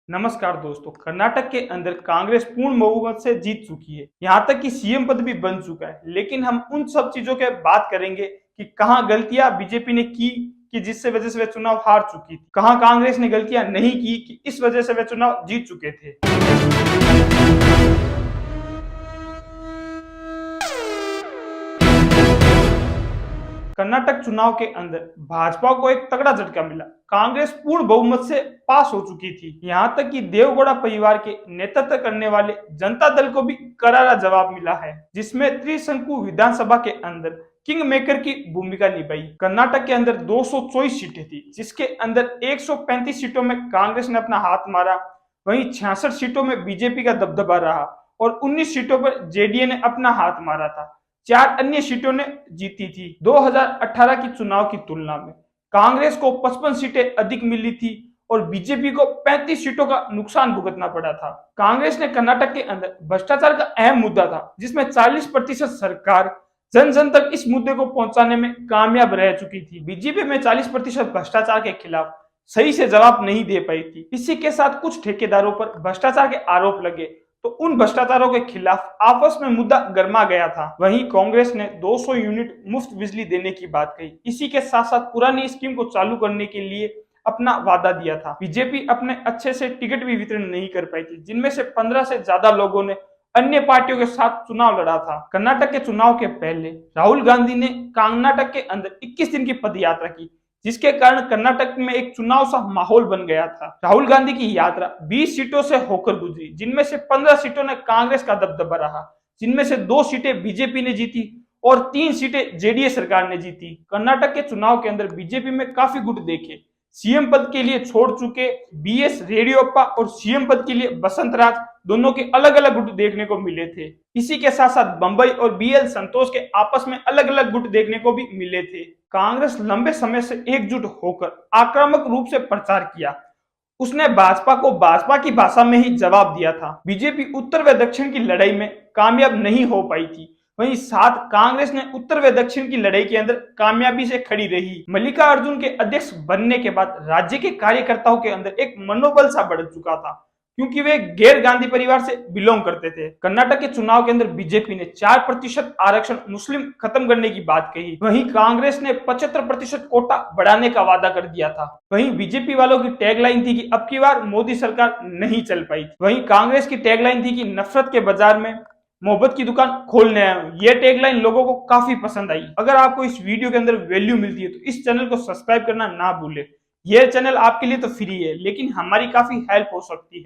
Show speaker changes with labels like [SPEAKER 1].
[SPEAKER 1] नमस्कार दोस्तों। कर्नाटक के अंदर कांग्रेस पूर्ण बहुमत से जीत चुकी है। यहाँ तक कि सीएम पद भी बन चुका है। लेकिन हम उन सब चीजों के बात करेंगे कि कहाँ गलतियां बीजेपी ने की कि जिससे वजह से वे चुनाव हार चुकी थी, कहाँ कांग्रेस ने गलतियां नहीं की कि इस वजह से वे चुनाव जीत चुके थे। कर्नाटक चुनाव के अंदर भाजपा को एक तगड़ा झटका मिला। कांग्रेस पूर्ण बहुमत से पास हो चुकी थी। यहां तक कि देवगौड़ा परिवार के नेतृत्व करने वाले जनता दल को भी करारा जवाब मिला है, जिसमें त्रिशंकु विधानसभा के अंदर किंग मेकर की भूमिका निभाई। कर्नाटक के अंदर 224 सीटें थी, जिसके अंदर 135 सीटों में कांग्रेस ने अपना हाथ मारा। वहीं 66 सीटों में बीजेपी का दबदबा रहा और 19 सीटों पर जेडीए ने अपना हाथ मारा था। 4 अन्य सीटों ने जीती थी। 2018 की चुनाव की तुलना में कांग्रेस को 55 सीटें अधिक मिली थी और बीजेपी को 35 सीटों का नुकसान भुगतना पड़ा था। कांग्रेस ने कर्नाटक के अंदर भ्रष्टाचार का अहम मुद्दा था, जिसमें 40% सरकार जन जन तक इस मुद्दे को पहुंचाने में कामयाब रह चुकी थी। बीजेपी में 40% भ्रष्टाचार के खिलाफ सही से जवाब नहीं दे पाई थी। इसी के साथ कुछ ठेकेदारों पर भ्रष्टाचार के आरोप लगे तो उन भ्रष्टाचारों के खिलाफ आपस में मुद्दा गर्मा गया था। वहीं कांग्रेस ने 200 यूनिट मुफ्त बिजली देने की बात कही। इसी के साथ साथ पुरानी स्कीम को चालू करने के लिए अपना वादा दिया था। बीजेपी अपने अच्छे से टिकट भी वितरण नहीं कर पाई थी, जिनमें से 15 से ज्यादा लोगों ने अन्य पार्टियों के साथ चुनाव लड़ा था। कर्नाटक के चुनाव के पहले राहुल गांधी ने कर्नाटक के अंदर 21 दिन की पद यात्रा की, जिसके कारण कर्नाटक में एक चुनाव सा माहौल बन गया था। राहुल गांधी की यात्रा 20 सीटों से होकर गुजरी, जिनमें से 15 सीटों ने कांग्रेस का दबदबा रहा, जिनमें से 2 सीटें बीजेपी ने जीती और 3 सीटें जेडीए सरकार ने जीती। कर्नाटक के चुनाव के अंदर बीजेपी में काफी गुट देखे। सीएम पद के लिए छोड़ चुके बीएस येडियुरप्पा और सीएम पद के लिए बसंत राज, दोनों के अलग अलग गुट देखने को मिले थे। इसी के साथ साथ बंबई और बीएल संतोष के आपस में अलग अलग गुट देखने को भी मिले थे। कांग्रेस लंबे समय से एकजुट होकर आक्रामक रूप से प्रचार किया। उसने भाजपा को भाजपा की भाषा में ही जवाब दिया था। बीजेपी उत्तर व दक्षिण की लड़ाई में कामयाब नहीं हो पाई थी। वहीं साथ कांग्रेस ने उत्तर व दक्षिण की लड़ाई के अंदर कामयाबी से खड़ी रही। मल्लिकार्जुन के अध्यक्ष बनने के बाद राज्य के कार्यकर्ताओं के अंदर एक मनोबल सा बढ़ चुका था, क्योंकि वे गैर गांधी परिवार से बिलोंग करते थे। कर्नाटक के चुनाव के अंदर बीजेपी ने 4% आरक्षण मुस्लिम खत्म करने की बात कही। वहीं कांग्रेस ने 75% कोटा बढ़ाने का वादा कर दिया था। वहीं बीजेपी वालों की टैगलाइन थी कि अब की बार मोदी सरकार नहीं चल पाई। वहीं कांग्रेस की टैगलाइन थी कि नफरत के बाजार में मोहब्बत की दुकान खोलने आया हूं। यह टैगलाइन लोगों को काफी पसंद आई। अगर आपको इस वीडियो के अंदर वैल्यू मिलती है तो इस चैनल को सब्सक्राइब करना ना भूले। यह चैनल आपके लिए तो फ्री है, लेकिन हमारी काफी हेल्प हो सकती है।